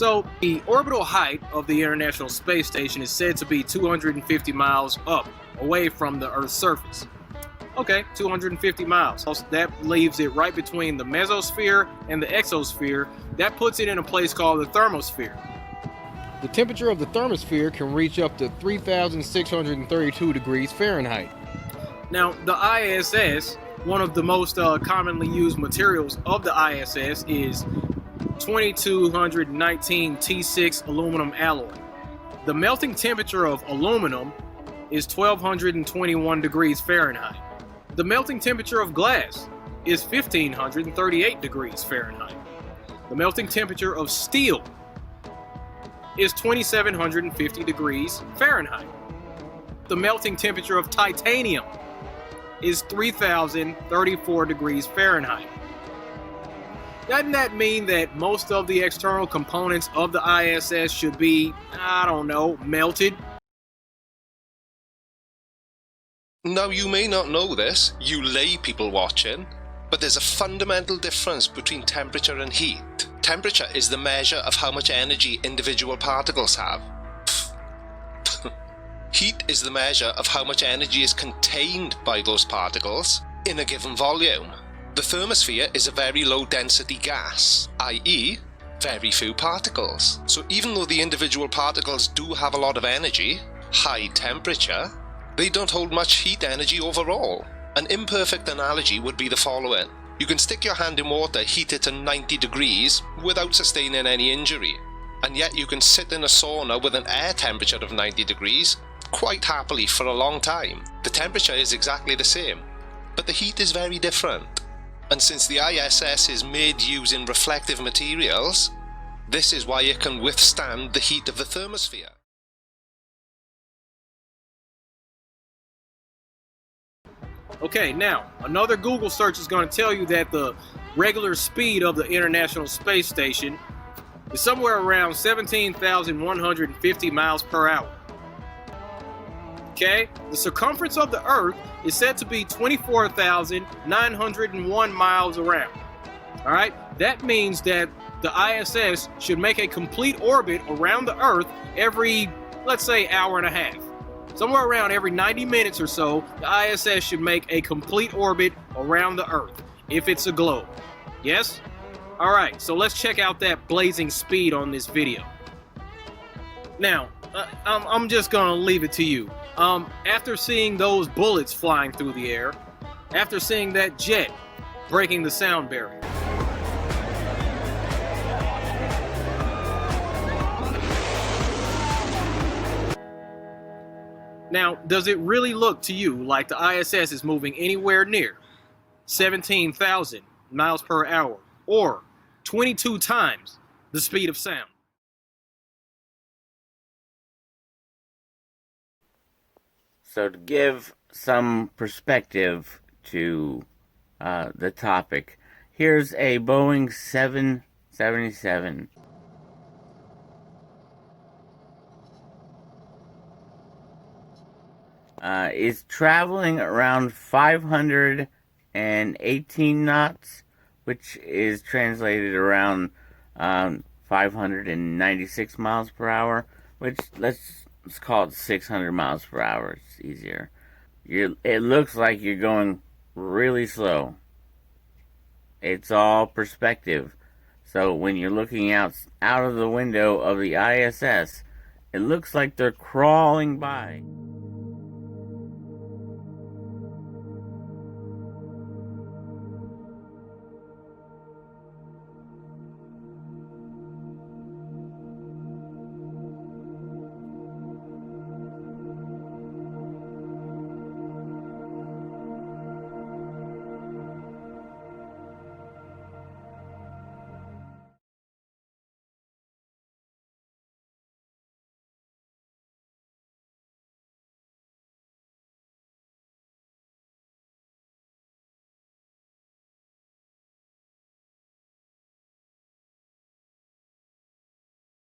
So, the orbital height of the International Space Station is said to be 250 miles up, away from the Earth's surface. Okay, 250 miles. That leaves it right between the mesosphere and the exosphere. That puts it in a place called the thermosphere. The temperature of the thermosphere can reach up to 3,632 degrees Fahrenheit. Now, the I.S.S., one of the most commonly used materials of the I.S.S. is 2219 T6 aluminum alloy. The melting temperature of aluminum is 1221 degrees Fahrenheit. The melting temperature of glass is 1538 degrees Fahrenheit. The melting temperature of steel is 2750 degrees Fahrenheit. The melting temperature of titanium is 3034 degrees Fahrenheit. Doesn't that mean that most of the external components of the I.S.S. should be, I don't know, melted? Now, you may not know this, you lay people watching, but there's a fundamental difference between temperature and heat. Temperature is the measure of how much energy individual particles have. Heat is the measure of how much energy is contained by those particles in a given volume. The thermosphere is a very low density gas, i.e., very few particles. So even though the individual particles do have a lot of energy, high temperature, they don't hold much heat energy overall. An imperfect analogy would be the following. You can stick your hand in water, heat it to 90 degrees without sustaining any injury. And yet you can sit in a sauna with an air temperature of 90 degrees quite happily for a long time. The temperature is exactly the same, but the heat is very different. And since the I.S.S. is made using reflective materials, this is why it can withstand the heat of the thermosphere. Okay, now, another Google search is going to tell you that the regular speed of the International Space Station is somewhere around 17,150 miles per hour. Okay, the circumference of the Earth is said to be 24,901 miles around. All right, that means that the I.S.S. should make a complete orbit around the Earth every, let's say, hour and a half. Somewhere around every 90 minutes or so, the I.S.S. should make a complete orbit around the Earth, if it's a globe. Yes? All right, so let's check out that blazing speed on this video. Now, I'm just gonna leave it to you. After seeing those bullets flying through the air, after seeing that jet breaking the sound barrier, now, does it really look to you like the I.S.S. is moving anywhere near 17,000 miles per hour or 22 times the speed of sound? So to give some perspective to the topic, here's a Boeing 777. Is traveling around 518 knots, which is translated around 596 miles per hour, which let's call it 600 miles per hour. It's easier. It looks like you're going really slow. It's all perspective. So when you're looking out of the window of the I.S.S., it looks like they're crawling by.